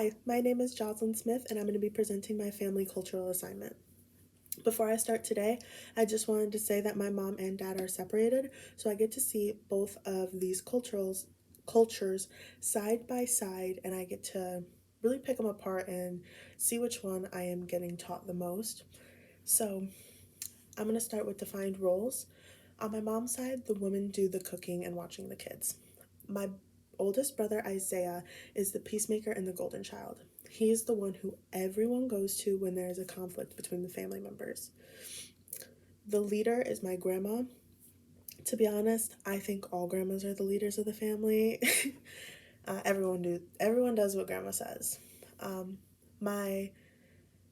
Hi, my name is Jocelyn Smith, and I'm going to be presenting my family cultural assignment. Before I start today, I just wanted to say that my mom and dad are separated, so I get to see both of these cultures side by side, and I get to really pick them apart and see which one I am getting taught the most. So, I'm going to start with defined roles. On my mom's side, the women do the cooking and watching the kids. My oldest brother, Isaiah, is the peacemaker and the golden child. He is the one who everyone goes to when there is a conflict between the family members. The leader is my grandma. To be honest, I think all grandmas are the leaders of the family. Everyone does what grandma says. My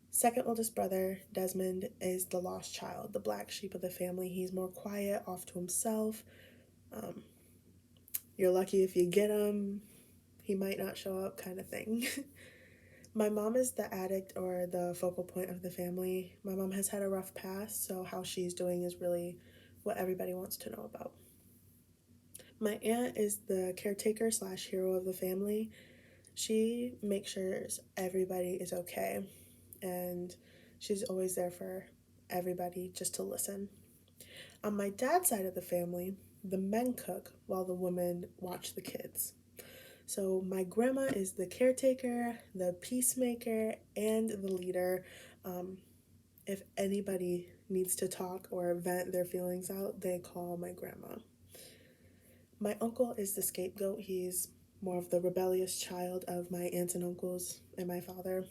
second oldest brother, Desmond, is the lost child, the black sheep of the family. He's more quiet, off to himself. You're lucky if you get him. He might not show up, kind of thing. My mom is the addict or the focal point of the family. My mom has had a rough past, so how she's doing is really what everybody wants to know about. My aunt is the caretaker slash hero of the family. She makes sure everybody is okay, and she's always there for everybody just to listen. On my dad's side of the family, the men cook while the women watch the kids. So my grandma is the caretaker, the peacemaker, and the leader. If anybody needs to talk or vent their feelings out, they call my grandma. My uncle is the scapegoat. He's more of the rebellious child of my aunts and uncles and my father.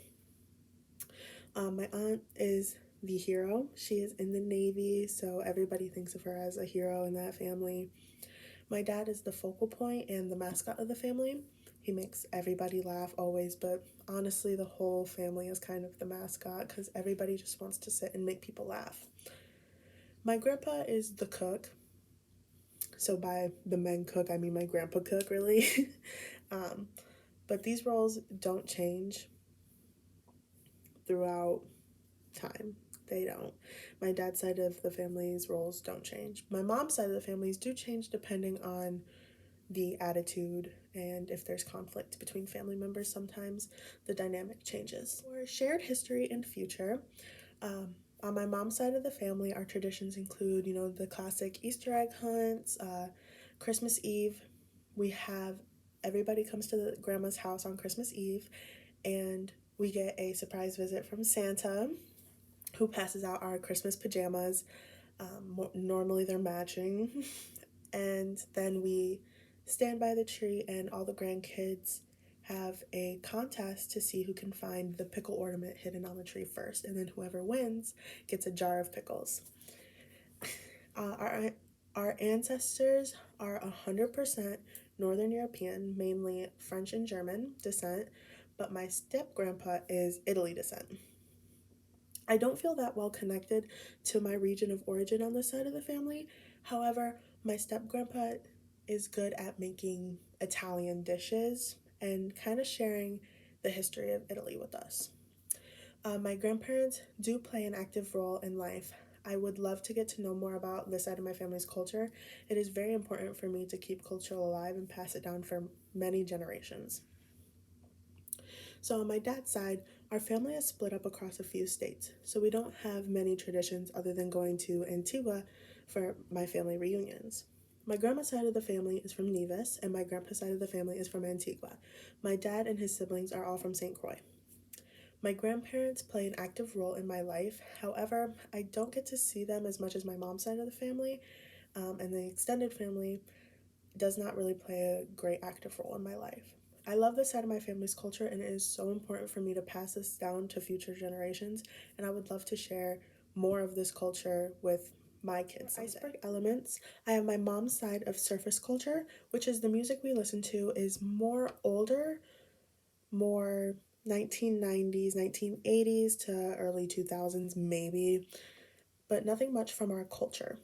My aunt is the hero. She is in the Navy, so everybody thinks of her as a hero in that family. My dad is the focal point and the mascot of the family. He makes everybody laugh always, but honestly, the whole family is kind of the mascot because everybody just wants to sit and make people laugh. My grandpa is the cook. So by the men cook, I mean my grandpa cook, really. But these roles don't change throughout time. They don't. My dad's side of the family's roles don't change. My mom's side of the families do change depending on the attitude and if there's conflict between family members. Sometimes the dynamic changes. For shared history and future, on my mom's side of the family, our traditions include, the classic Easter egg hunts, Christmas Eve. We have everybody comes to the grandma's house on Christmas Eve, and we get a surprise visit from Santa, who passes out our Christmas pajamas. Normally they're matching. And then we stand by the tree, and all the grandkids have a contest to see who can find the pickle ornament hidden on the tree first. And then whoever wins gets a jar of pickles. Our ancestors are 100% Northern European, mainly French and German descent, but my step grandpa is Italy descent. I don't feel that well connected to my region of origin on this side of the family. However, my step grandpa is good at making Italian dishes and kind of sharing the history of Italy with us. My grandparents do play an active role in life. I would love to get to know more about this side of my family's culture. It is very important for me to keep culture alive and pass it down for many generations. So on my dad's side, our family is split up across a few states, so we don't have many traditions other than going to Antigua for my family reunions. My grandma's side of the family is from Nevis, and my grandpa's side of the family is from Antigua. My dad and his siblings are all from St. Croix. My grandparents play an active role in my life. However, I don't get to see them as much as my mom's side of the family, and the extended family does not really play a great active role in my life. I love this side of my family's culture, and it is so important for me to pass this down to future generations, and I would love to share more of this culture with my kids. Iceberg elements, I have my mom's side of surface culture, which is the music we listen to is more older, more 1990s, 1980s to early 2000s maybe, but nothing much from our culture.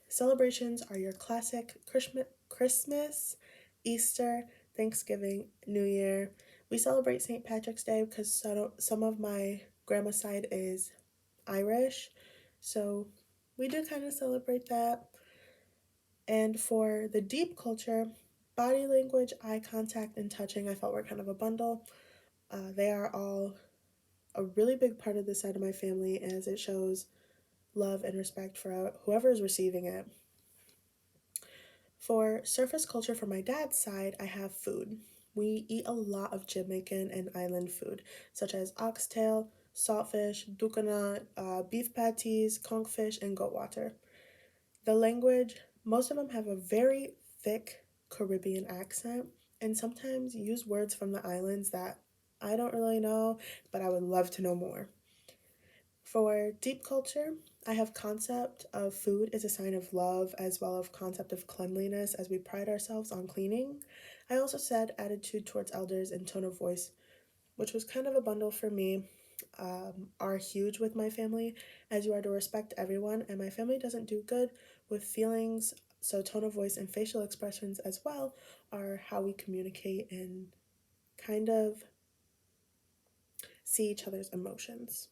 Celebrations are your classic Christmas, Easter, Thanksgiving, New Year. We celebrate St. Patrick's Day because some of my grandma's side is Irish, so we do kind of celebrate that. And for the deep culture, body language, eye contact, and touching, I felt were kind of a bundle. They are all a really big part of this side of my family as it shows love and respect for whoever is receiving it. For surface culture for my dad's side, I have food. We eat a lot of Jamaican and island food, such as oxtail, saltfish, dukana, beef patties, conchfish, and goat water. The language, most of them have a very thick Caribbean accent and sometimes use words from the islands that I don't really know, but I would love to know more. For deep culture, I have concept of food is a sign of love as well as concept of cleanliness as we pride ourselves on cleaning. I also said attitude towards elders and tone of voice, which was kind of a bundle for me, are huge with my family as you are to respect everyone and my family doesn't do good with feelings, so tone of voice and facial expressions as well are how we communicate and kind of see each other's emotions.